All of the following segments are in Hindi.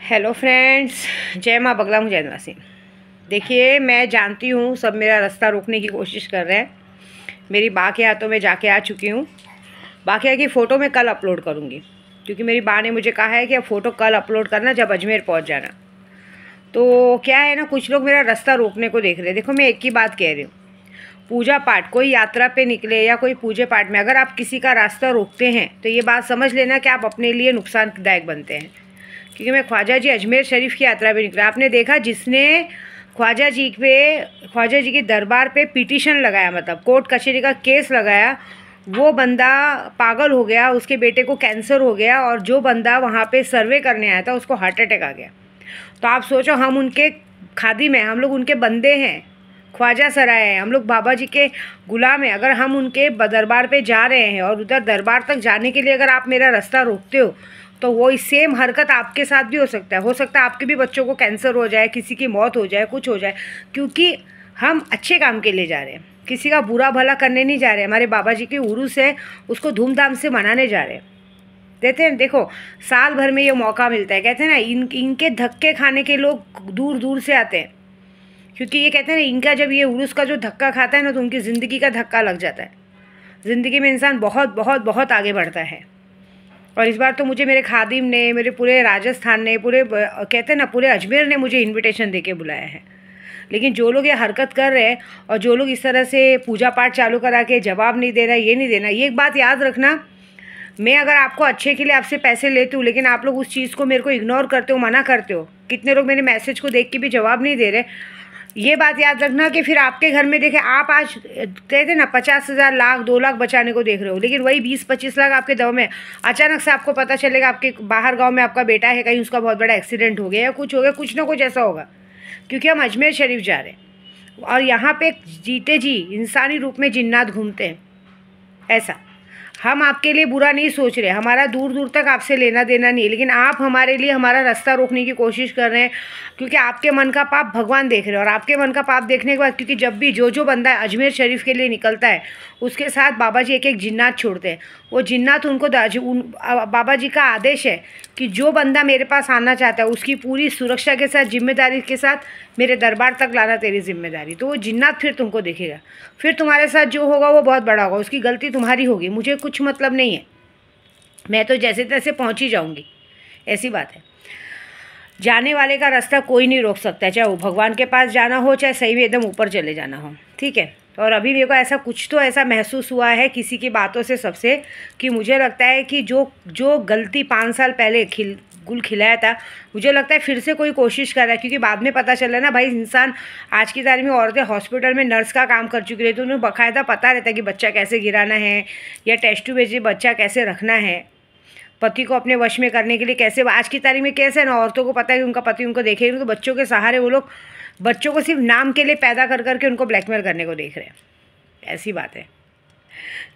हेलो फ्रेंड्स, जय माँ बगला मुझे निवासी। देखिए, मैं जानती हूँ सब मेरा रास्ता रोकने की कोशिश कर रहे हैं। मेरी बा के हाथों में जाके आ चुकी हूँ। बाकी की फ़ोटो मैं कल अपलोड करूँगी, क्योंकि मेरी बा ने मुझे कहा है कि अब फ़ोटो कल अपलोड करना जब अजमेर पहुँच जाना। तो क्या है ना, कुछ लोग मेरा रास्ता रोकने को देख रहे हैं। देखो, मैं एक ही बात कह रही हूँ, पूजा पाठ, कोई यात्रा पे निकले या कोई पूजा पाठ में अगर आप किसी का रास्ता रोकते हैं तो ये बात समझ लेना कि आप अपने लिए नुकसानदायक बनते हैं। क्योंकि मैं ख्वाजा जी अजमेर शरीफ की यात्रा पे निकला, आपने देखा जिसने ख्वाजा जी के दरबार पे पिटीशन लगाया, मतलब कोर्ट कचहरी का केस लगाया, वो बंदा पागल हो गया, उसके बेटे को कैंसर हो गया, और जो बंदा वहाँ पे सर्वे करने आया था उसको हार्ट अटैक आ गया। तो आप सोचो, हम उनके खादिम हैं, हम लोग उनके बंदे हैं, ख्वाजा सराय हैं, हम लोग बाबा जी के गुलाम हैं। अगर हम उनके दरबार पे जा रहे हैं और उधर दरबार तक जाने के लिए अगर आप मेरा रास्ता रोकते हो तो वो सेम हरकत आपके साथ भी हो सकता है। आपके भी बच्चों को कैंसर हो जाए, किसी की मौत हो जाए, कुछ हो जाए, क्योंकि हम अच्छे काम के लिए जा रहे हैं, किसी का बुरा भला करने नहीं जा रहे। हमारे बाबा जी की उरूस है, उसको धूमधाम से मनाने जा रहे हैं। देते हैं, देखो साल भर में ये मौका मिलता है। कहते हैं ना, इनके धक्के खाने के लोग दूर दूर से आते हैं, क्योंकि ये कहते हैं ना, इनका जब ये उरूस का जो धक्का खाता है ना, तो उनकी ज़िंदगी का धक्का लग जाता है। ज़िंदगी में इंसान बहुत बहुत बहुत आगे बढ़ता है। और इस बार तो मुझे मेरे खादिम ने, मेरे पूरे राजस्थान ने, पूरे कहते हैं ना, पूरे अजमेर ने मुझे इनविटेशन देके बुलाया है। लेकिन जो लोग ये हरकत कर रहे हैं और जो लोग इस तरह से पूजा पाठ चालू करा के जवाब नहीं दे रहा, ये नहीं देना, ये एक बात याद रखना, मैं अगर आपको अच्छे के लिए आपसे पैसे लेती हूँ, लेकिन आप लोग उस चीज़ को मेरे को इग्नोर करते हो, मना करते हो। कितने लोग मेरे मैसेज को देख के भी जवाब नहीं दे रहे। ये बात याद रखना कि फिर आपके घर में देखें, आप आज कहते ना 50,000, लाख, 2 लाख बचाने को देख रहे हो, लेकिन वही 20-25 लाख आपके दव में अचानक से आपको पता चलेगा आपके बाहर गांव में आपका बेटा है, कहीं उसका बहुत बड़ा एक्सीडेंट हो गया या कुछ हो गया, कुछ ना कुछ ऐसा होगा। क्योंकि हम अजमेर शरीफ जा रहे हैं और यहाँ पे जीते जी इंसानी रूप में जिन्नात घूमते हैं। ऐसा हम आपके लिए बुरा नहीं सोच रहे, हमारा दूर दूर तक आपसे लेना देना नहीं है, लेकिन आप हमारे लिए हमारा रास्ता रोकने की कोशिश कर रहे हैं, क्योंकि आपके मन का पाप भगवान देख रहे हैं। और आपके मन का पाप देखने के बाद, क्योंकि जब भी जो बंदा अजमेर शरीफ के लिए निकलता है, उसके साथ बाबा जी एक एक जिन्नात छोड़ते हैं। वो जिन्नात उनको बाबा जी का आदेश है कि जो बंदा मेरे पास आना चाहता है उसकी पूरी सुरक्षा के साथ, जिम्मेदारी के साथ मेरे दरबार तक लाना तेरी जिम्मेदारी। तो वो जिन्नात फिर तुमको देखेगा, फिर तुम्हारे साथ जो होगा वो बहुत बड़ा होगा, उसकी गलती तुम्हारी होगी, मुझे कुछ मतलब नहीं है। मैं तो जैसे तैसे पहुंच ही जाऊंगी, ऐसी बात है। जाने वाले का रास्ता कोई नहीं रोक सकता, चाहे वो भगवान के पास जाना हो, चाहे सही में एकदम ऊपर चले जाना हो, ठीक है। और अभी मेरे को ऐसा कुछ तो ऐसा महसूस हुआ है किसी की बातों से सबसे, कि मुझे लगता है कि जो गलती 5 साल पहले गुल खिलाया था, मुझे लगता है फिर से कोई कोशिश कर रहा है। क्योंकि बाद में पता चला ना भाई, इंसान आज की तारीख में, औरतें हॉस्पिटल में नर्स का काम कर चुकी रहती, तो उन्हें बाकायदा पता रहता है कि बच्चा कैसे गिराना है या टेस्ट ट्यूब में बच्चा कैसे रखना है, पति को अपने वश में करने के लिए कैसे। आज की तारीख में कैसे ना, औरतों को पता है कि उनका पति उनको देखेगा, तो बच्चों के सहारे वो लोग बच्चों को सिर्फ नाम के लिए पैदा कर करके उनको ब्लैकमेल करने को देख रहे हैं। ऐसी बात है।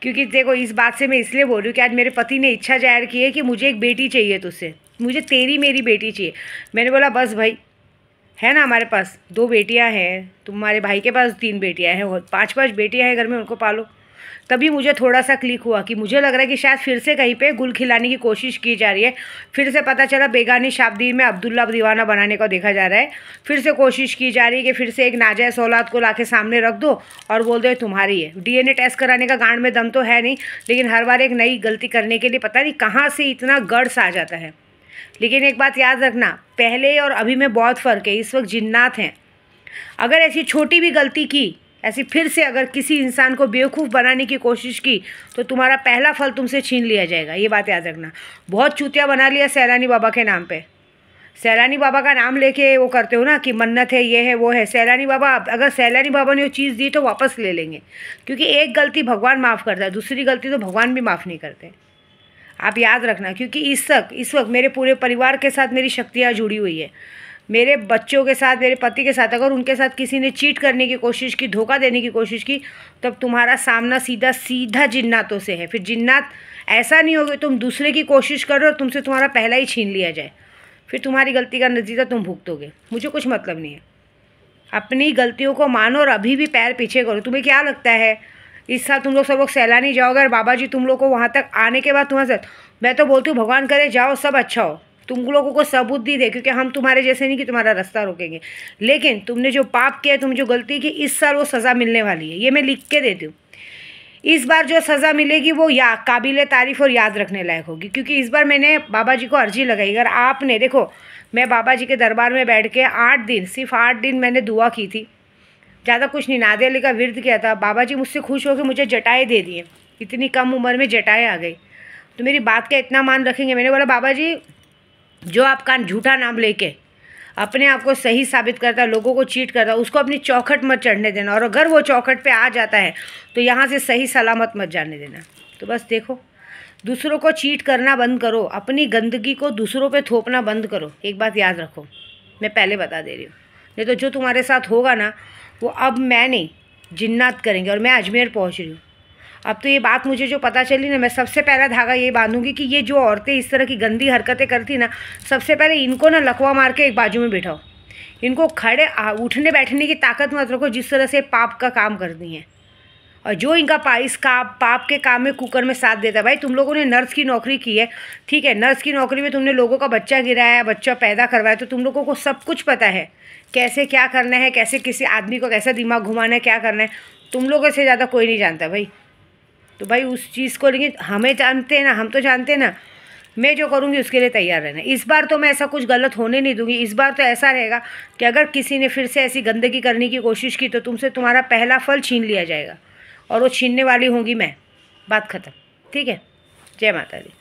क्योंकि देखो, इस बात से मैं इसलिए बोल रही हूँ कि आज मेरे पति ने इच्छा जाहिर की है कि मुझे एक बेटी चाहिए तुझसे, मुझे तेरी मेरी बेटी चाहिए। मैंने बोला बस भाई, है ना, हमारे पास 2 बेटियां हैं, तुम्हारे भाई के पास 3 बेटियां हैं, और 5-5 बेटियां हैं घर में, उनको पालो। तभी मुझे थोड़ा सा क्लिक हुआ कि मुझे लग रहा है कि शायद फिर से कहीं पे गुल खिलाने की कोशिश की जा रही है। फिर से पता चला बेगानी शाब्दीर में अब्दुल्ला दीवाना बनाने को देखा जा रहा है। फिर से कोशिश की जा रही है कि फिर से एक नाजायज़ औलाद को लाके सामने रख दो और बोल दो तुम्हारी है। DNA टेस्ट कराने का गांड में दम तो है नहीं, लेकिन हर बार एक नई गलती करने के लिए पता नहीं कहाँ से इतना गड्स आ जाता है। लेकिन एक बात याद रखना, पहले और अभी में बहुत फ़र्क है। इस वक्त जिन्नात हैं। अगर ऐसी छोटी भी गलती की, ऐसी फिर से अगर किसी इंसान को बेवकूफ़ बनाने की कोशिश की, तो तुम्हारा पहला फल तुमसे छीन लिया जाएगा। ये बात याद रखना। बहुत चूतिया बना लिया सैलानी बाबा के नाम पे। सैलानी बाबा का नाम लेके वो करते हो ना कि मन्नत है, ये है, वो है। सैलानी बाबा, अगर सैलानी बाबा ने वो चीज़ दी तो वापस ले लेंगे, क्योंकि एक गलती भगवान माफ़ करता है, दूसरी गलती तो भगवान भी माफ़ नहीं करते। आप याद रखना। क्योंकि इस वक्त मेरे पूरे परिवार के साथ मेरी शक्तियाँ जुड़ी हुई है, मेरे बच्चों के साथ, मेरे पति के साथ। अगर उनके साथ किसी ने चीट करने की कोशिश की, धोखा देने की कोशिश की, तब तुम्हारा सामना सीधा जिन्नातों से है। फिर जिन्नात ऐसा नहीं होगा तुम दूसरे की कोशिश करो और तुमसे तुम्हारा पहला ही छीन लिया जाए, फिर तुम्हारी गलती का नतीजा तुम भुगतोगे। मुझे कुछ मतलब नहीं है। अपनी गलतियों को मानो और अभी भी पैर पीछे करो। तुम्हें क्या लगता है इस साल तुम लोग सब लोग सैलानी जाओगे और बाबा जी तुम लोग को वहाँ तक आने के बाद तुम्हारे साथ, मैं तो बोलती हूँ भगवान करे जाओ, सब अच्छा हो। तुम लोगों को सबूत दे, क्योंकि हम तुम्हारे जैसे नहीं कि तुम्हारा रास्ता रोकेंगे, लेकिन तुमने जो पाप किया, तुम जो गलती की, इस साल वो सज़ा मिलने वाली है, ये मैं लिख के देती हूँ। इस बार जो सज़ा मिलेगी वो काबिल तारीफ़ और याद रखने लायक होगी, क्योंकि इस बार मैंने बाबा जी को अर्जी लगाई। अगर आपने देखो, मैं बाबा जी के दरबार में बैठ के 8 दिन, सिर्फ 8 दिन मैंने दुआ की थी, ज़्यादा कुछ नहीं, नादिया अली का विर्द किया था। बाबा जी मुझसे खुश होकर मुझे जटाएँ दे दिए, इतनी कम उम्र में जटाएँ आ गई। तो मेरी बात का इतना मान रखेंगे। मैंने बोला बाबा जी, जो आपका झूठा नाम लेके अपने आप को सही साबित करता है, लोगों को चीट करता है, उसको अपनी चौखट मत चढ़ने देना, और अगर वो चौखट पे आ जाता है तो यहाँ से सही सलामत मत जाने देना। तो बस देखो, दूसरों को चीट करना बंद करो, अपनी गंदगी को दूसरों पे थोपना बंद करो। एक बात याद रखो, मैं पहले बता दे रही हूँ, नहीं तो जो तुम्हारे साथ होगा ना, वो अब मैं नहीं, जिन्नात करेंगे। और मैं अजमेर पहुँच रही हूँ। अब तो ये बात मुझे जो पता चली ना, मैं सबसे पहला धागा ये बांधूंगी कि ये जो औरतें इस तरह की गंदी हरकतें करती ना, सबसे पहले इनको ना लकवा मार के एक बाजू में बिठाओ। इनको खड़े उठने बैठने की ताकत मत रखो, जिस तरह से पाप का काम करती हैं। और जो इनका पाप के काम में कुकर में साथ देता है। भाई तुम लोगों ने नर्स की नौकरी की है, ठीक है, नर्स की नौकरी में तुमने लोगों का बच्चा गिराया, बच्चा पैदा करवाया, तो तुम लोगों को सब कुछ पता है, कैसे क्या करना है, कैसे किसी आदमी को कैसा दिमाग घुमाना है, क्या करना है, तुम लोगों से ज़्यादा कोई नहीं जानता भाई। तो भाई उस चीज़ को, लेकिन हमें जानते हैं ना, हम तो जानते हैं ना, मैं जो करूँगी उसके लिए तैयार रहना। इस बार तो मैं ऐसा कुछ गलत होने नहीं दूंगी। इस बार तो ऐसा रहेगा कि अगर किसी ने फिर से ऐसी गंदगी करने की कोशिश की तो तुमसे तुम्हारा पहला फल छीन लिया जाएगा, और वो छीनने वाली होंगी मैं। बात ख़त्म, ठीक है। जय माता दी।